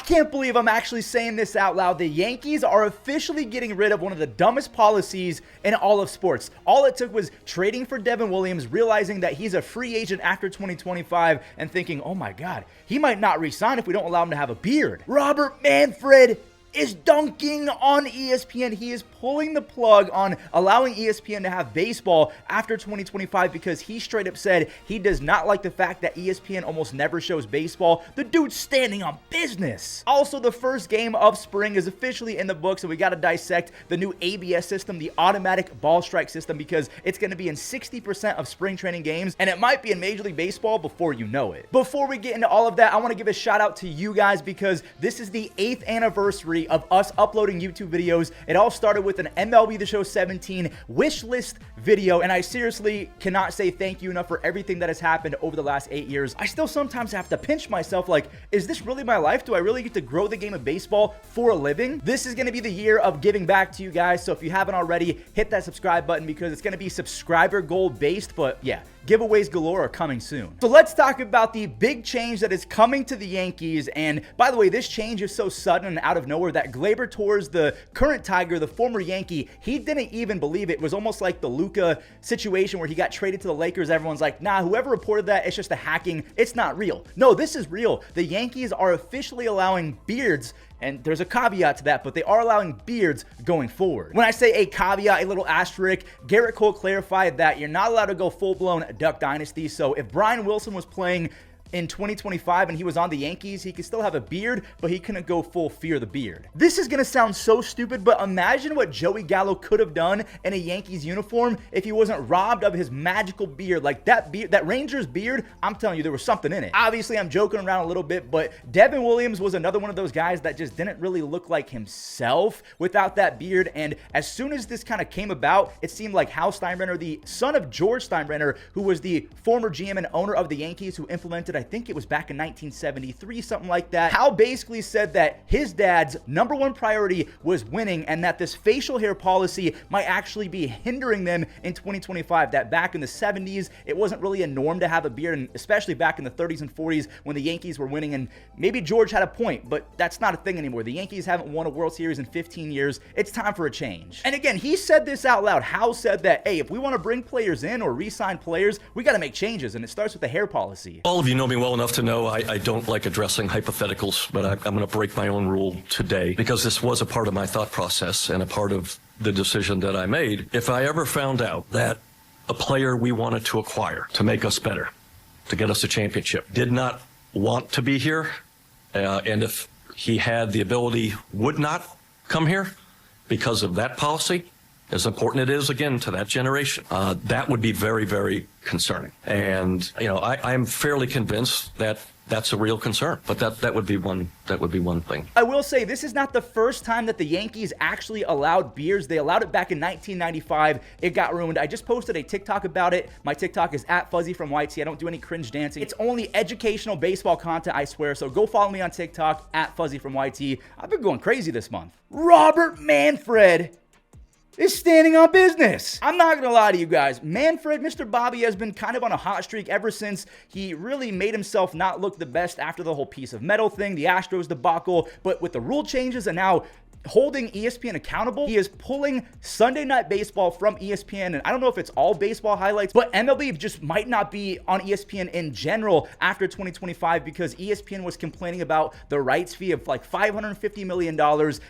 can't believe I'm actually saying this out loud. The Yankees are officially getting rid of one of the dumbest policies in all of sports. All it took was trading for Devin Williams, realizing that he's a free agent after 2025, and thinking, oh my God, he might not re-sign if we don't allow him to have a beard. Robert Manfred is dunking on ESPN. He is pulling the plug on allowing ESPN to have baseball after 2025 because he straight up said he does not like the fact that ESPN almost never shows baseball. The dude's standing on business. Also, the first game of spring is officially in the books, and we got to dissect the new ABS system, the automatic ball strike system, because it's going to be in 60% of spring training games, and it might be in Major League Baseball before you know it. Before we get into all of that, I want to give a shout out to you guys because this is the 8th anniversary of us uploading YouTube videos. It all started with an MLB The Show 17 wish list video, and I seriously cannot say thank you enough for everything that has happened over the last 8 years. I still sometimes have to pinch myself like, is this really my life? Do I really get to grow the game of baseball for a living? This is going to be the year of giving back to you guys, so if you haven't already, hit that subscribe button because it's going to be subscriber goal based, but yeah, giveaways galore are coming soon. So let's talk about the big change that is coming to the Yankees. And by the way, this change is so sudden and out of nowhere that Glaber Torres, the current Tiger, the former Yankee, he didn't even believe it. It was almost like the Luka situation where he got traded to the Lakers. Everyone's like, nah, whoever reported that, it's just a hacking. It's not real. No, this is real. The Yankees are officially allowing beards, and there's a caveat to that, but they are allowing beards going forward. When I say a caveat, a little asterisk, Garrett Cole clarified that you're not allowed to go full-blown Duck Dynasty. So if Brian Wilson was playing in 2025 and he was on the Yankees, he could still have a beard, but he couldn't go full Fear the Beard. This is gonna sound so stupid, but imagine what Joey Gallo could have done in a Yankees uniform if he wasn't robbed of his magical beard. Like that beard, that Rangers beard, I'm telling you, there was something in it. Obviously, I'm joking around a little bit, but Devin Williams was another one of those guys that just didn't really look like himself without that beard. And as soon as this kind of came about, it seemed like Hal Steinbrenner, the son of George Steinbrenner, who was the former GM and owner of the Yankees, who implemented, I think it was back in 1973, something like that. Hal basically said that his dad's #1 priority was winning, and that this facial hair policy might actually be hindering them in 2025. That back in the 70s, it wasn't really a norm to have a beard, and especially back in the 30s and 40s when the Yankees were winning. And maybe George had a point, but that's not a thing anymore. The Yankees haven't won a World Series in 15 years. It's time for a change. And again, he said this out loud. Hal said that, hey, if we want to bring players in or re-sign players, we got to make changes, and it starts with the hair policy. All of you know me well enough to know I don't like addressing hypotheticals, but I'm going to break my own rule today because this was a part of my thought process and a part of the decision that I made. If I ever found out that a player we wanted to acquire to make us better, to get us a championship, did not want to be here, and if he had the ability, would not come here because of that policy, as important it is, again, to that generation, that would be very, very concerning. And, you know, I'm fairly convinced that that's a real concern, but that would be one thing. I will say this is not the first time that the Yankees actually allowed beards. They allowed it back in 1995. It got ruined. I just posted a TikTok about it. My TikTok is @FuzzyFromYT. I don't do any cringe dancing. It's only educational baseball content, I swear. So go follow me on TikTok @FuzzyFromYT. I've been going crazy this month. Robert Manfred is standing on business. I'm not gonna lie to you guys. Manfred, Mr. Bobby, has been kind of on a hot streak ever since he really made himself not look the best after the whole piece of metal thing, the Astros debacle. But with the rule changes and now holding ESPN accountable, he is pulling Sunday Night Baseball from ESPN. And I don't know if it's all baseball highlights, but MLB just might not be on ESPN in general after 2025 because ESPN was complaining about the rights fee of like $550 million.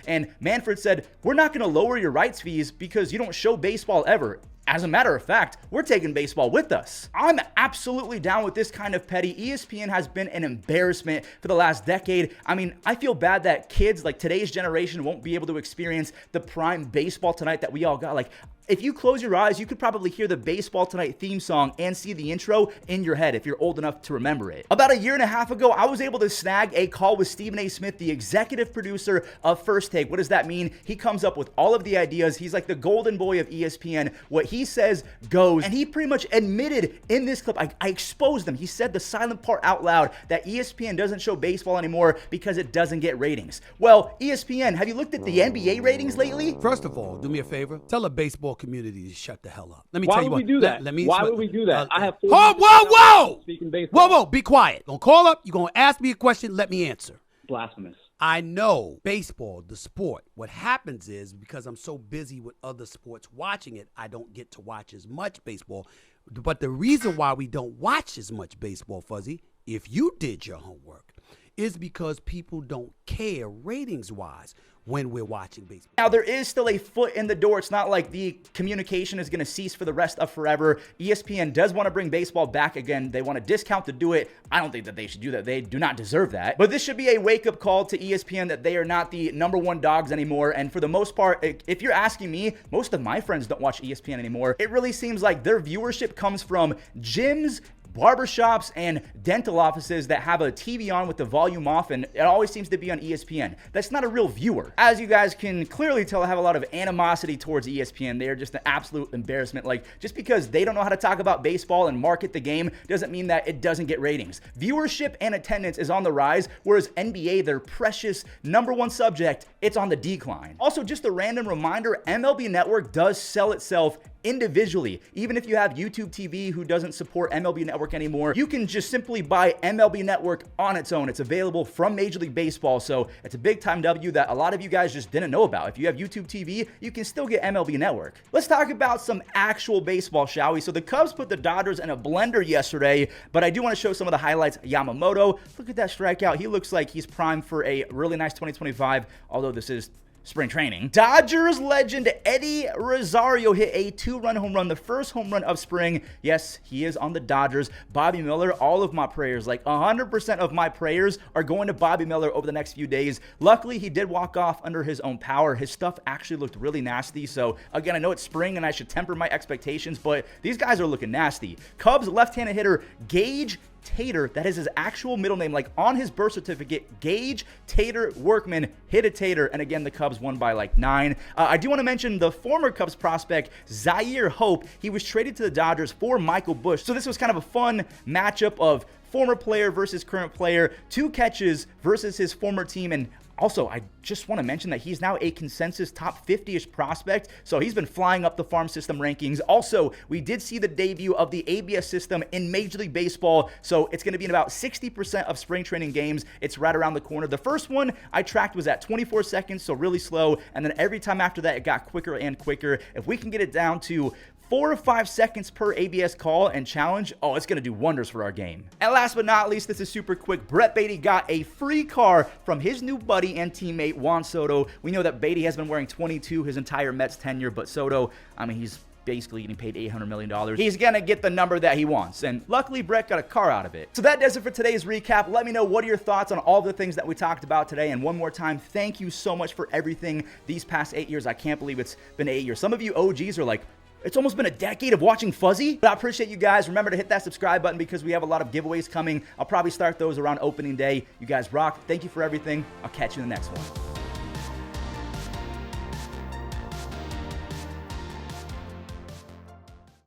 And Manfred said, we're not going to lower your rights fees because you don't show baseball ever. As a matter of fact, we're taking baseball with us. I'm absolutely down with this kind of petty. ESPN has been an embarrassment for the last decade. I mean, I feel bad that kids like today's generation won't be able to experience the prime Baseball Tonight that we all got. Like, if you close your eyes, you could probably hear the Baseball Tonight theme song and see the intro in your head if you're old enough to remember it. About 1.5 years ago, I was able to snag a call with Stephen A. Smith, the executive producer of First Take. What does that mean? He comes up with all of the ideas. He's like the golden boy of ESPN. What he says goes. And he pretty much admitted in this clip, I exposed him. He said the silent part out loud that ESPN doesn't show baseball anymore because it doesn't get ratings. Well, ESPN, have you looked at the NBA ratings lately? First of all, do me a favor. Tell the baseball community to shut the hell up. Let me Why tell you would what. we do that? Let me. Why would we do that? I have. Whoa! Speaking baseball. Whoa! Be quiet. Gonna call up. You're gonna ask me a question. Let me answer. Blasphemous. I know baseball, the sport, what happens is because I'm so busy with other sports watching it, I don't get to watch as much baseball. But the reason why we don't watch as much baseball, Fuzzy, if you did your homework, is because people don't care ratings-wise when we're watching baseball. Now, there is still a foot in the door. It's not like the communication is going to cease for the rest of forever. ESPN does want to bring baseball back again. They want a discount to do it. I don't think that they should do that. They do not deserve that. But this should be a wake-up call to ESPN that they are not the #1 dogs anymore. And for the most part, if you're asking me, most of my friends don't watch ESPN anymore. It really seems like their viewership comes from gyms, barbershops, and dental offices that have a TV on with the volume off, and it always seems to be on ESPN. That's not a real viewer. As you guys can clearly tell, I have a lot of animosity towards ESPN. They are just an absolute embarrassment. Like, just because they don't know how to talk about baseball and market the game doesn't mean that it doesn't get ratings. Viewership and attendance is on the rise, whereas NBA, their precious #1 subject, it's on the decline. Also, just a random reminder, MLB Network does sell itself individually. Even if you have YouTube TV who doesn't support MLB Network anymore, you can just simply buy MLB Network on its own. It's available from Major League Baseball, so it's a big time W that a lot of you guys just didn't know about. If you have YouTube TV, you can still get MLB Network. Let's talk about some actual baseball, shall we? So the Cubs put the Dodgers in a blender yesterday, but I do want to show some of the highlights. Yamamoto, look at that strikeout. He looks like he's primed for a really nice 2025, although this is spring training. Dodgers legend Eddie Rosario hit a 2-run home run, the first home run of spring. Yes, he is on the Dodgers. Bobby Miller, all of my prayers, like 100% of my prayers are going to Bobby Miller over the next few days. Luckily, he did walk off under his own power. His stuff actually looked really nasty. So again, I know it's spring and I should temper my expectations, but these guys are looking nasty. Cubs left-handed hitter Gage Tater, that is his actual middle name, like on his birth certificate, Gage Tater Workman hit a tater, and again, the Cubs won by like 9. I do want to mention the former Cubs prospect, Zaire Hope. He was traded to the Dodgers for Michael Busch, so this was kind of a fun matchup of former player versus current player, 2 catches versus his former team, and also, I just want to mention that he's now a consensus top 50-ish prospect, so he's been flying up the farm system rankings. Also, we did see the debut of the ABS system in Major League Baseball, so it's going to be in about 60% of spring training games. It's right around the corner. The first one I tracked was at 24 seconds, so really slow, and then every time after that, it got quicker and quicker. If we can get it down to 4 or 5 seconds per ABS call and challenge, oh, it's going to do wonders for our game. And last but not least, this is super quick. Brett Beatty got a free car from his new buddy and teammate, Juan Soto. We know that Beatty has been wearing 22 his entire Mets tenure, but Soto, I mean, he's basically getting paid $800 million. He's going to get the number that he wants, and luckily, Brett got a car out of it. So that does it for today's recap. Let me know what are your thoughts on all the things that we talked about today, and one more time, thank you so much for everything these past 8 years. I can't believe it's been 8 years. Some of you OGs are like, it's almost been a decade of watching Fuzzy, but I appreciate you guys. Remember to hit that subscribe button because we have a lot of giveaways coming. I'll probably start those around opening day. You guys rock. Thank you for everything. I'll catch you in the next one.